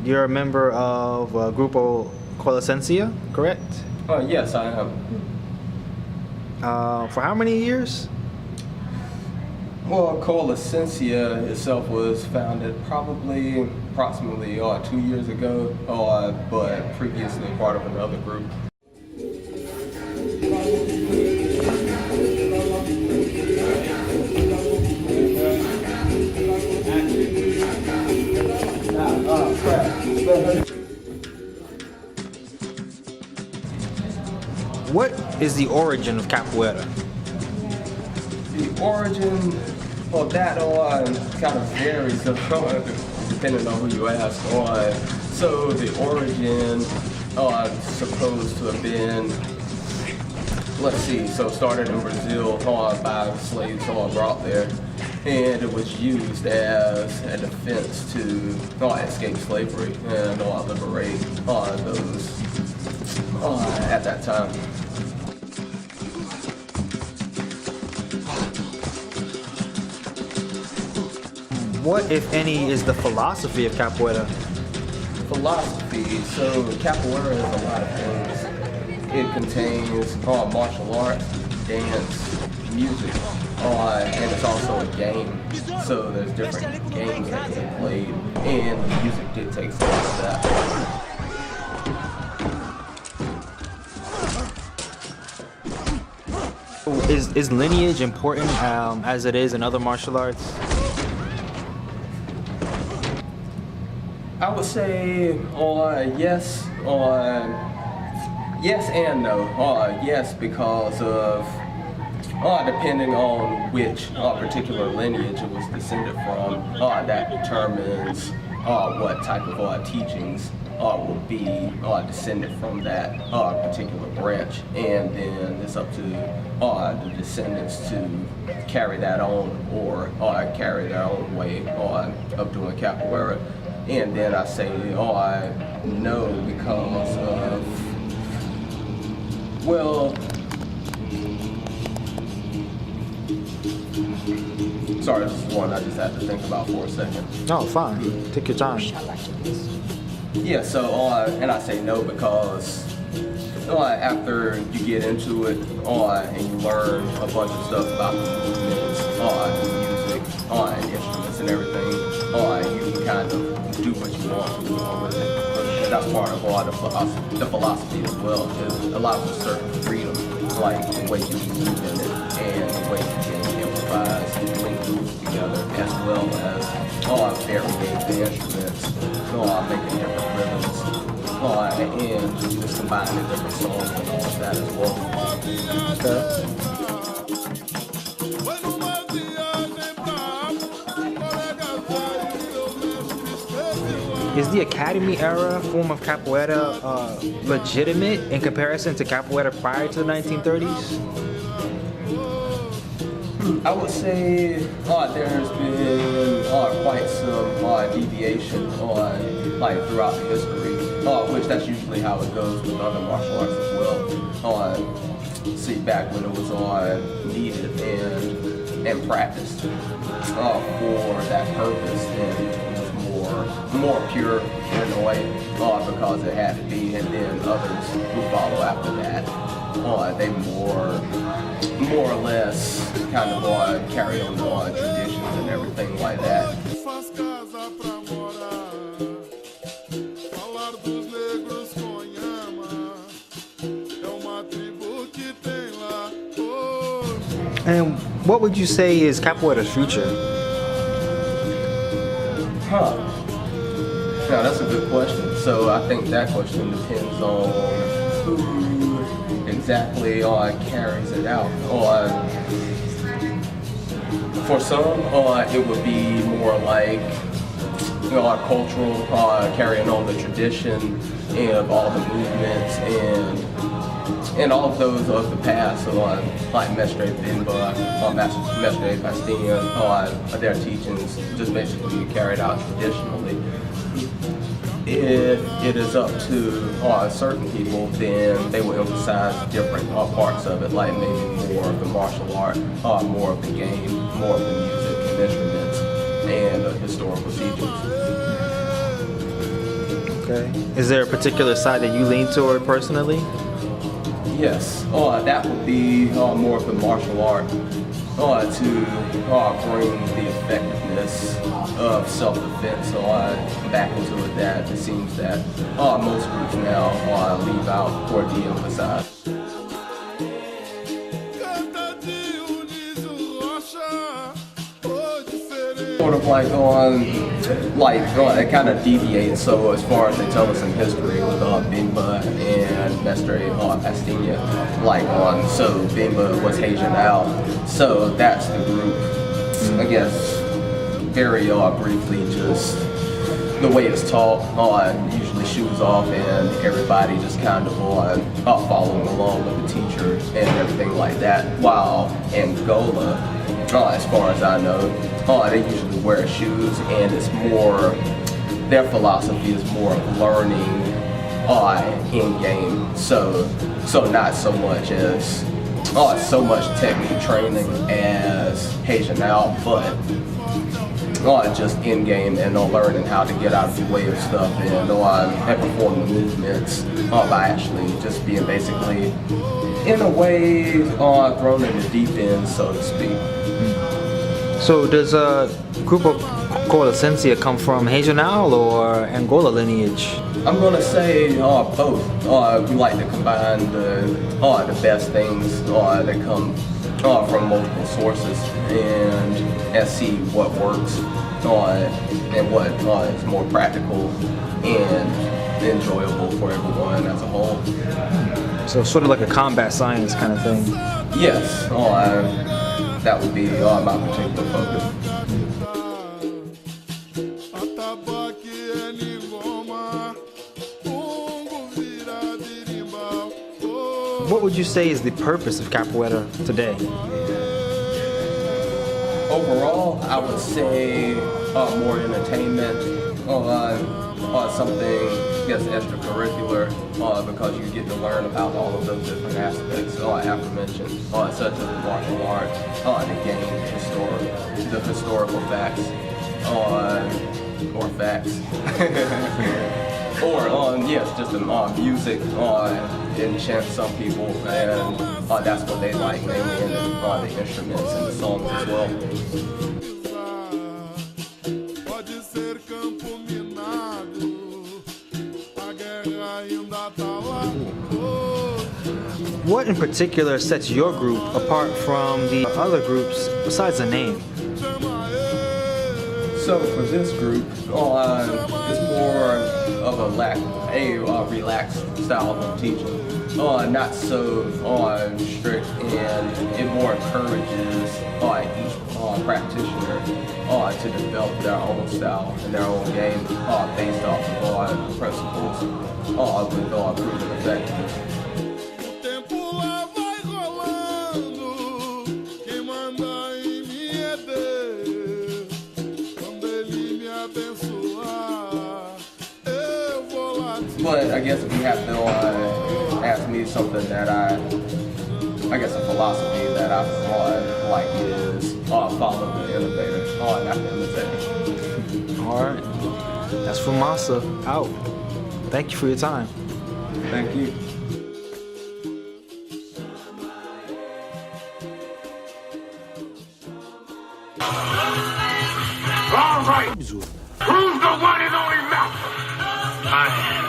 You're a member of Grupo Coalesencia, correct? Yes, I am. For how many years? Well, coalesencia itself was founded approximately 2 years ago, but previously part of another group. What is the origin of capoeira? The origin, well, that kind of varies depending on who you ask. So the origin supposed to have been, let's see, so started in Brazil by slaves brought there, and it was used as a defense to escape slavery and liberate those at that time. What, if any, is the philosophy of capoeira? Philosophy, so capoeira is a lot of things. It contains martial arts, dance, music, and it's also a game. So there's different games that can be played, and the music dictates a lot of that. Is lineage important as it is in other martial arts? I would say yes, yes and no. Yes, because of depending on which particular lineage it was descended from, that determines what type of teachings will be descended from that particular branch, and then it's up to the descendants to carry that on or carry their own way of doing capoeira. And then I say, no, because of, well, sorry, this is one I just had to think about for a second. No, fine. Take your time. Yeah, so, and I say no because after you get into it and you learn a bunch of stuff about the movements, the music, and instruments and everything, you can kind of do what you want to do with it. And that's part of the philosophy as well. It allows you certain freedom, like the way you move in it and the way you can improvise and link moves together, as well as varying the instruments, making different rhythms, and just combining different songs and all of that as well. Okay. Is the academy era form of capoeira legitimate in comparison to capoeira prior to the 1930s? I would say there's been quite some deviation like throughout the history, which that's usually how it goes with other martial arts as well. See, back when it was needed and practiced for that purpose, and it was more pure in a way because it had to be, and then others who follow after that, they more or less kind of carry on the traditions and everything like that. And what would you say is capoeira's future? Now that's a good question. So I think that question depends on who exactly carries it out. For some, it would be more like cultural, carrying on the tradition of all the movements and all of those of the past, so like Mestre Bimba, Mestre Bastinha, their teachings just basically carried out traditionally. If it is up to certain people, then they will emphasize different parts of it, like maybe more of the martial art, more of the game, more of the music and instruments, and historical teachings. Okay. Is there a particular side that you lean toward personally? Yes, that would be more of the martial art to bring the effectiveness of self-defense back into it that it seems that most groups now leave out or de-emphasize. Sort of it kind of deviates. So as far as they tell us in history with Bimba and Mestre Pastinha, so Bimba was Haitian out. So that's the group. I guess very briefly, just the way it's taught usually shoes off and everybody just kind of following along with the teacher and everything like that. While Angola, as far as I know, they usually wear shoes, and it's more, their philosophy is more of learning in game. So not so much as so much technique training as Haitian out, but just in game and learning how to get out of the way of stuff and perform the movements by actually just being basically in a way thrown in the deep end, so to speak. So does a group of coalesencia come from Regional or Angola lineage? I'm gonna say both. We like to combine the best things that come from multiple sources and see what works and what is more practical and enjoyable for everyone as a whole. So sort of like a combat science kind of thing. Yes, that would be my particular focus. What would you say is the purpose of capoeira today? Overall, I would say more entertainment, something extracurricular, because you get to learn about all of those different aspects aforementioned, such as the martial art, the game, the historical facts, or facts, or just the music enchants some people, and that's what they like, mainly in the instruments and the songs as well. What in particular sets your group apart from the other groups besides the name? So for this group, it's more of a relaxed style of teaching. Not so strict, and it more encourages each practitioner to develop their own style and their own game based off of principles with proven effectiveness. But I guess if you have to ask me something that I guess a philosophy that I like is follow the innovator, not the imitator. All right, that's from Masa out. Thank you for your time. Thank you. All right, who's the one and only master? I am.